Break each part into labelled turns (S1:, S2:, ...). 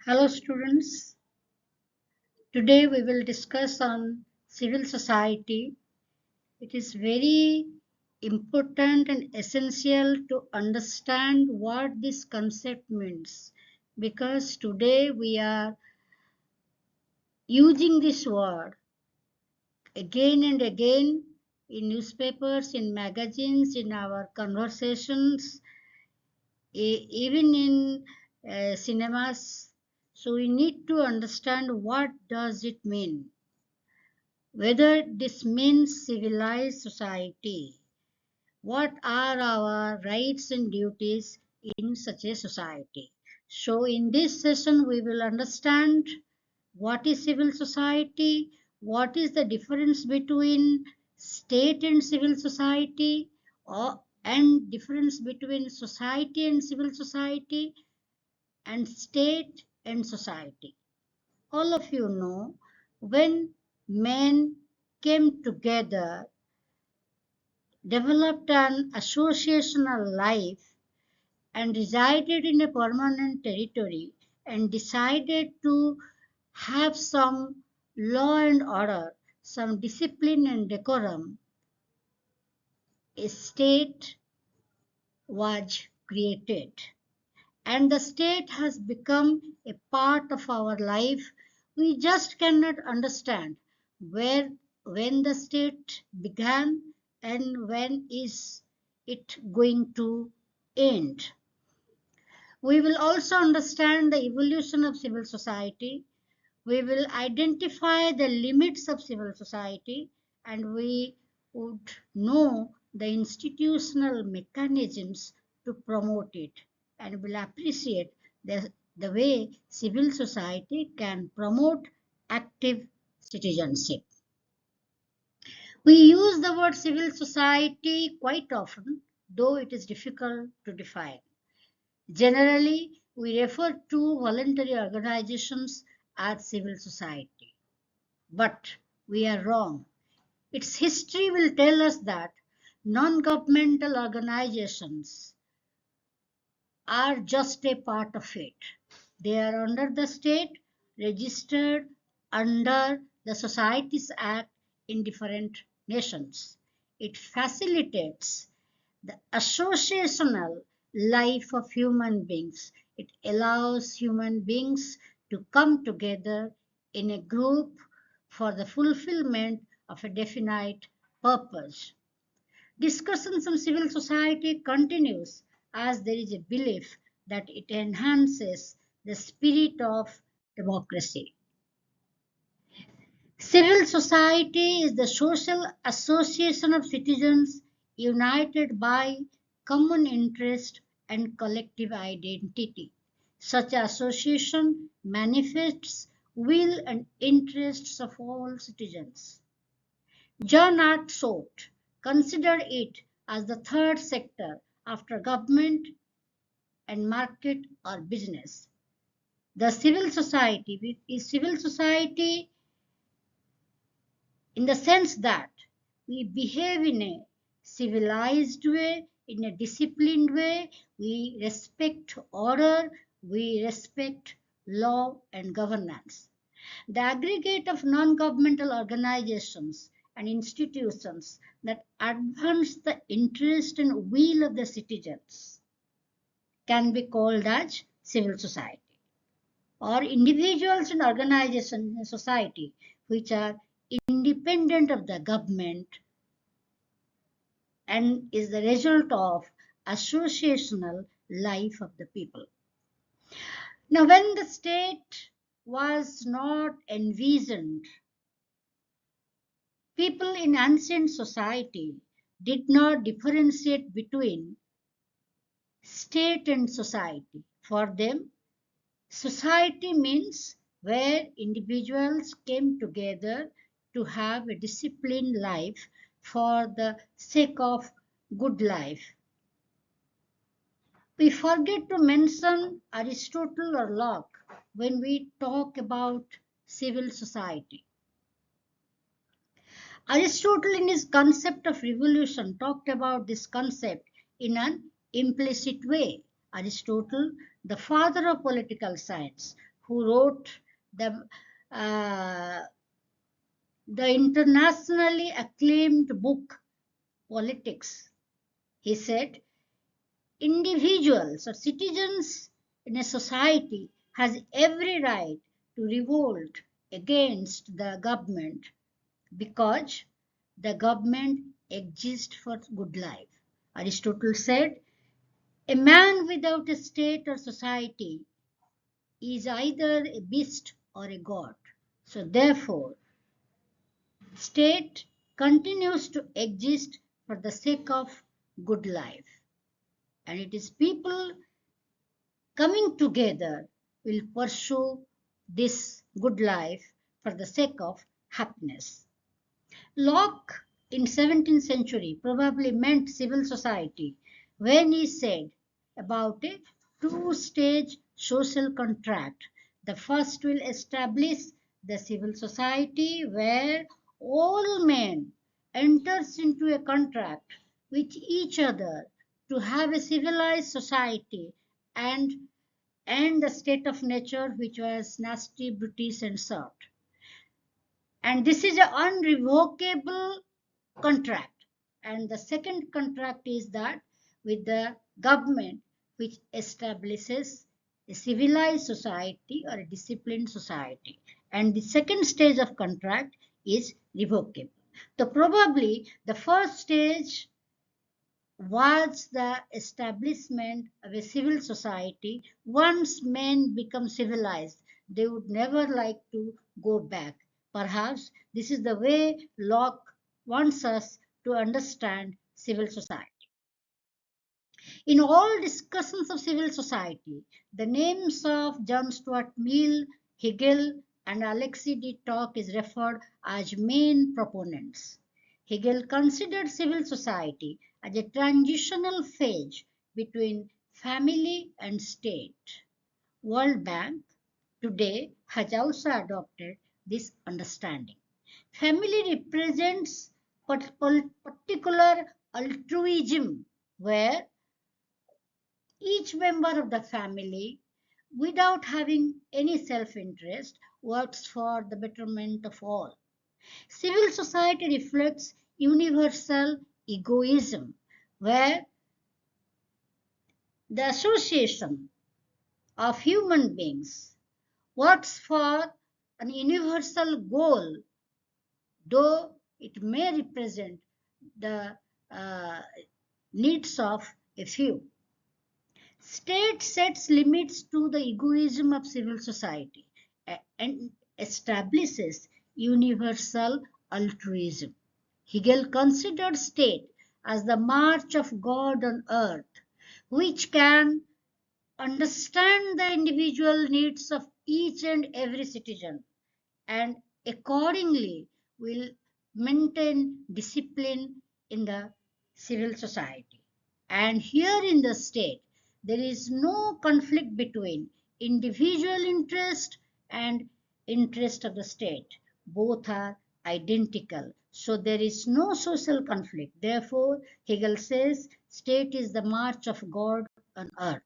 S1: Hello students, today we will discuss on civil society. It is very important and essential to understand what this concept means because today we are using this word again and again in newspapers, in magazines, in our conversations, even in cinemas. So we need to understand what does it mean. Whether this means civilized society. What are our rights and duties in such a society? So, in this session, we will understand what is civil society, what is the difference between state and civil society, and difference between society and civil society, and state and society. All of you know when men came together, developed an associational life, and resided in a permanent territory, and decided to have some law and order, some discipline and decorum, a state was created. And the state has become a part of our life. We just cannot understand where when the state began and when is it going to end. We will also understand the evolution of civil society. We will identify the limits of civil society, and we would know the institutional mechanisms to promote it, and will appreciate the way civil society can promote active citizenship. We use the word civil society quite often, though it is difficult to define. Generally, we refer to voluntary organizations as civil society. But we are wrong. Its history will tell us that non governmental organizations are just a part of it. They are under the state, registered under the Societies Act in different nations. It facilitates the associational life of human beings. It allows human beings to come together in a group for the fulfillment of a definite purpose. Discussions on civil society continues as there is a belief that it enhances the spirit of democracy. Civil society is the social association of citizens united by common interest and collective identity. Such association manifests will and interests of all citizens. John Arthsot considered it as the third sector after government and market or business. The civil society in the sense that we behave in a civilized way, in a disciplined way, we respect order, we respect law and governance. The aggregate of non governmental organizations and institutions that advance the interest and will of the citizens can be called as civil society, or individuals and organizations in society which are independent of the government and is the result of associational life of the people. Now, when the state was not envisioned, people in ancient society did not differentiate between state and society. For them, society means where individuals came together to have a disciplined life for the sake of good life. We forget to mention Aristotle or Locke when we talk about civil society. Aristotle, in his concept of revolution, talked about this concept in an implicit way. Aristotle, the father of political science, who wrote the uh, the internationally acclaimed book Politics. He said, individuals or citizens in a society has every right to revolt against the government because the government exists for good life. Aristotle said, a man without a state or society is either a beast or a god. So therefore, state continues to exist for the sake of good life. And it is people coming together will pursue this good life for the sake of happiness. Locke in 17th century probably meant civil society when he said about a two-stage social contract. The first will establish the civil society where all men enters into a contract with each other to have a civilized society and the state of nature which was nasty, brutish and soft. And this is an unrevocable contract. And the second contract is that with the government which establishes a civilized society or a disciplined society. And the second stage of contract is revocable. So probably the first stage was the establishment of a civil society. Once men become civilized, they would never like to go back. Perhaps this is the way Locke wants us to understand civil society. In all discussions of civil society, the names of John Stuart Mill, Hegel, and Alexis de Tocqueville is referred as main proponents. Hegel considered civil society as a transitional phase between family and state. World Bank today has also adopted this understanding. Family represents particular altruism where each member of the family, without having any self interest, works for the betterment of all. Civil society reflects universal egoism, where the association of human beings works for an universal goal, though it may represent the uh, needs of a few. State sets limits to the egoism of civil society and establishes universal altruism. Hegel considered state as the march of God on earth, which can understand the individual needs of each and every citizen and accordingly will maintain discipline in the civil society. And here in the state, there is no conflict between individual interest and interest of the state. Both are identical. So there is no social conflict. Therefore, Hegel says state is the march of God on earth.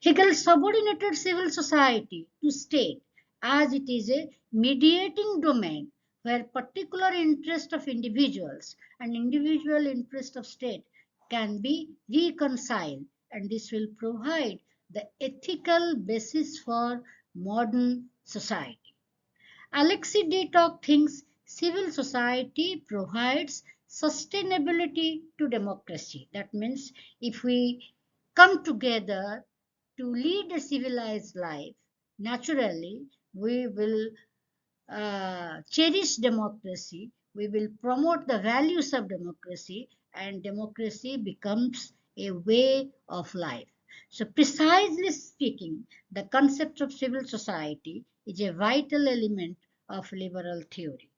S1: Hegel subordinated civil society to state as it is a mediating domain where particular interest of individuals and individual interest of state can be reconciled, and this will provide the ethical basis for modern society. Alexis de Tocqueville thinks civil society provides sustainability to democracy. That means if we come together to lead a civilized life, naturally we will cherish democracy, we will promote the values of democracy, and democracy becomes a way of life. So, precisely speaking, the concept of civil society is a vital element of liberal theory.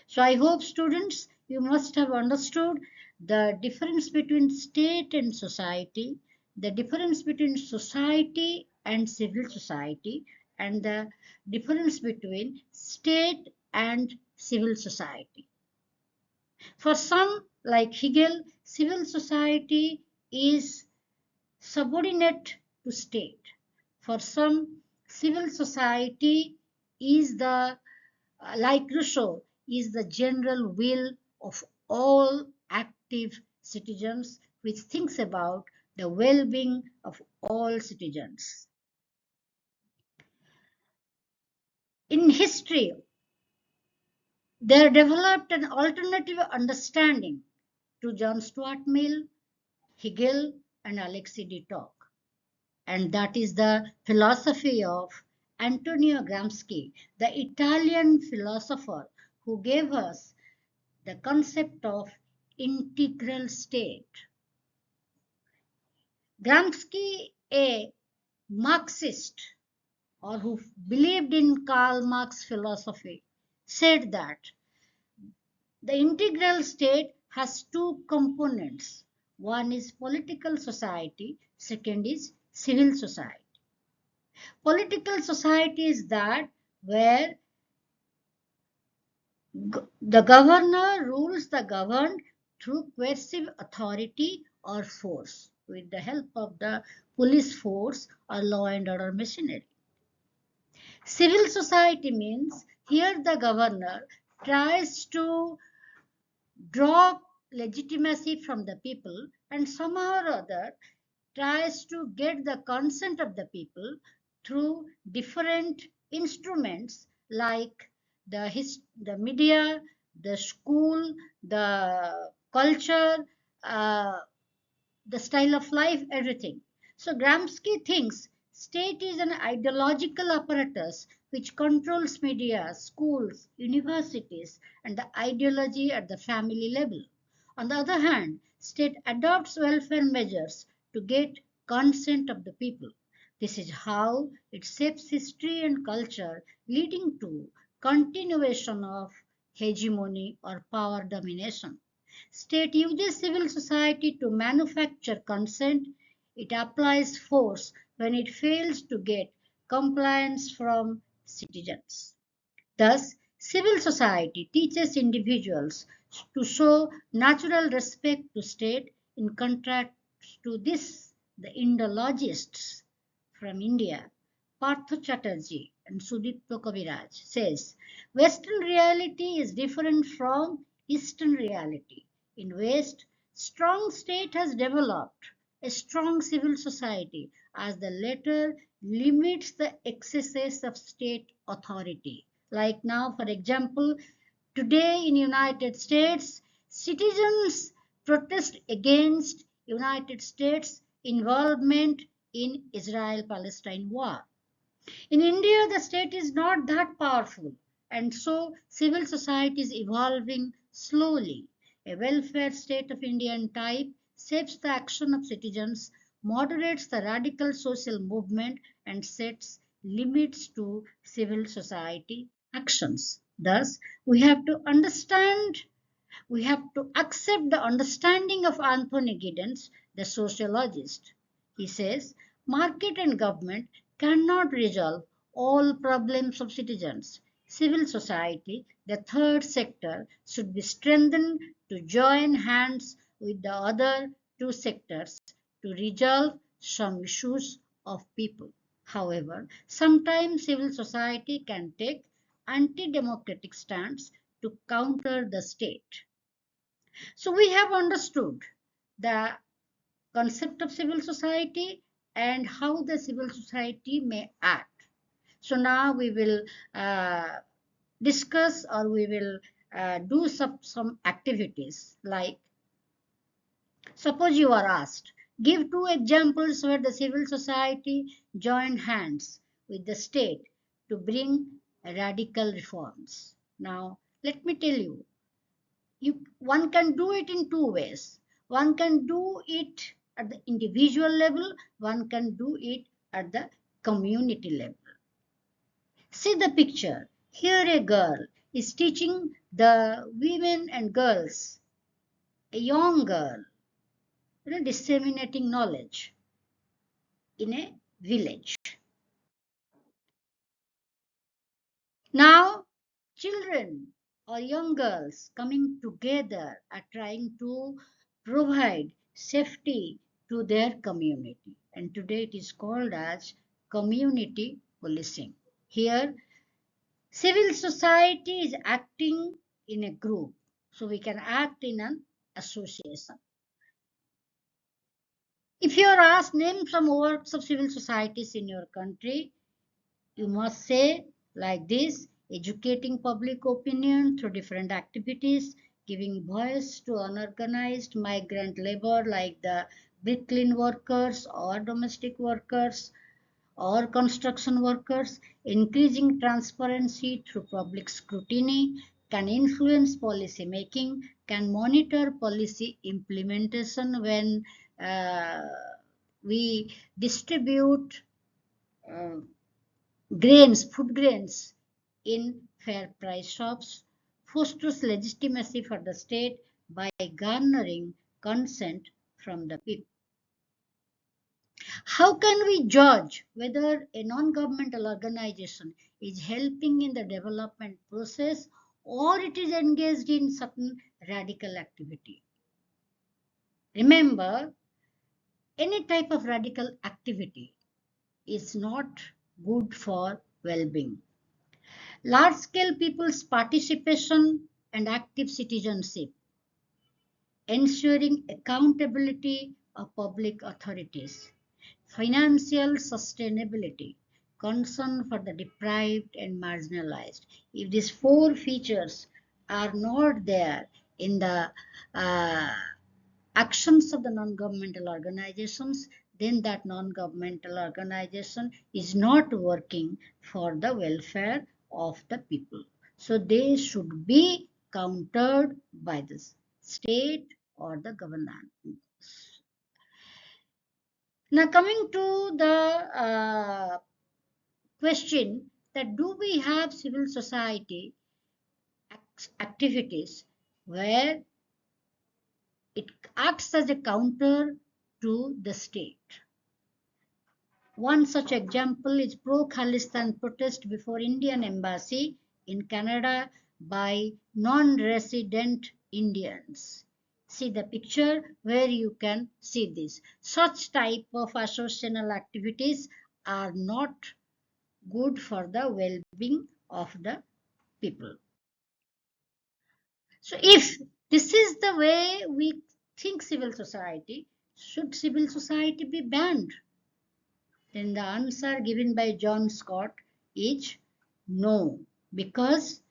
S1: So, I hope students you must have understood the difference between state and society, the difference between society and civil society, and the difference between state and civil society. For some, like Hegel, civil society is subordinate to state. For some, Civil society is like Rousseau, is the general will of all active citizens which thinks about the well-being of all citizens. In history, there developed an alternative understanding to John Stuart Mill, Hegel, and Alexis de Tocqueville, and that is the philosophy of Antonio Gramsci, the Italian philosopher who gave us the concept of integral state. Gramsci, a Marxist or who believed in Karl Marx philosophy, said that the integral state has two components. One is political society, second is civil society. Political society is that where the governor rules the governed through coercive authority or force with the help of the police force or law and order machinery. Civil society means here the governor tries to draw legitimacy from the people and somehow or other tries to get the consent of the people through different instruments like the media, the school, the culture, uh, the style of life, everything. So Gramsci thinks state is an ideological apparatus which controls media, schools, universities, and the ideology at the family level. On the other hand, state adopts welfare measures to get consent of the people. This is how it shapes history and culture, leading to continuation of hegemony or power domination. State uses civil society to manufacture consent. It applies force when it fails to get compliance from citizens. Thus, civil society teaches individuals to show natural respect to state in contrast to this, the Indologists from India, Partha Chatterjee and Sudipto Kaviraj says, Western reality is different from Eastern reality. In West, strong state has developed a strong civil society as the latter limits the excesses of state authority. Like now, for example, today in United States, citizens protest against United States involvement in Israel-Palestine war. In India, the state is not that powerful, and so civil society is evolving slowly. A welfare state of Indian type shapes the action of citizens, moderates the radical social movement, and sets limits to civil society actions. Thus, we have to accept the understanding of Anthony Giddens, the sociologist. He says market and government cannot resolve all problems of citizens. Civil society, the third sector, should be strengthened to join hands with the other two sectors to resolve some issues of people. However, sometimes civil society can take anti-democratic stance to counter the state. So we have understood the concept of civil society and how the civil society may act. So now we will discuss or we will do some activities like suppose you are asked, give two examples where the civil society joined hands with the state to bring radical reforms. Now, let me tell you, one can do it in two ways. One can do it at the individual level, one can do it at the community level. See the picture. Here a girl is teaching the women and girls, a young girl, disseminating knowledge in a village. Now, children or young girls coming together are trying to provide safety to their community. And today it is called as community policing. Here, civil society is acting in a group, so we can act in an association. If you are asked name some works of civil societies in your country, you must say like this: educating public opinion through different activities, giving voice to unorganized migrant labor like the bricklayer workers or domestic workers or construction workers, increasing transparency through public scrutiny, can influence policy making, can monitor policy implementation when uh, we distribute uh, food grains in fair price shops, fosters legitimacy for the state by garnering consent from the people. How can we judge whether a non-governmental organization is helping in the development process or it is engaged in certain radical activity? Remember, any type of radical activity is not good for well-being. Large-scale people's participation and active citizenship, ensuring accountability of public authorities, financial sustainability, concern for the deprived and marginalized. If these four features are not there in the uh, actions of the non-governmental organizations, then that non-governmental organization is not working for the welfare of the people. So they should be countered by the state or the government. Now coming to the question that do we have civil society activities where it acts as a counter to the state. One such example is pro-Khalistan protest before Indian embassy in Canada by non-resident Indians. See the picture where you can see this. Such type of associational activities are not good for the well-being of the people. So if this is the way we think civil society, should civil society be banned? Then the answer given by John Scott is no, because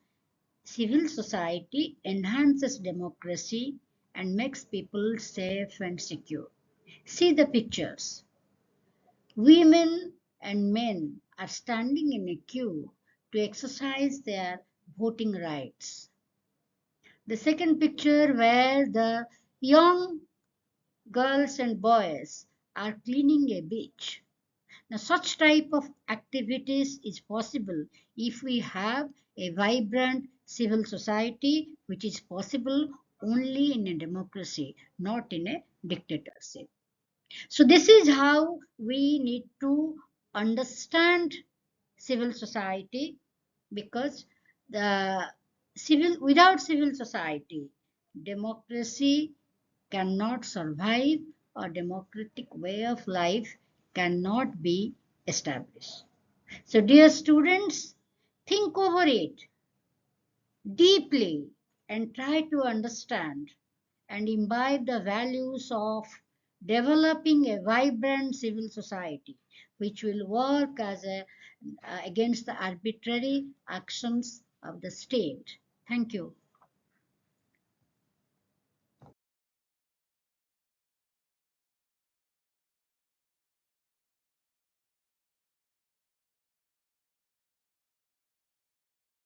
S1: civil society enhances democracy and makes people safe and secure. See the pictures. Women and men are standing in a queue to exercise their voting rights. The second picture where the young girls and boys are cleaning a beach. Now, such type of activities is possible if we have a vibrant civil society, which is possible only in a democracy, not in a dictatorship. So this is how we need to understand civil society, because the without civil society, democracy cannot survive, or democratic way of life cannot be established. So dear students, think over it deeply and try to understand and imbibe the values of developing a vibrant civil society which will work as against the arbitrary actions of the state. Thank you.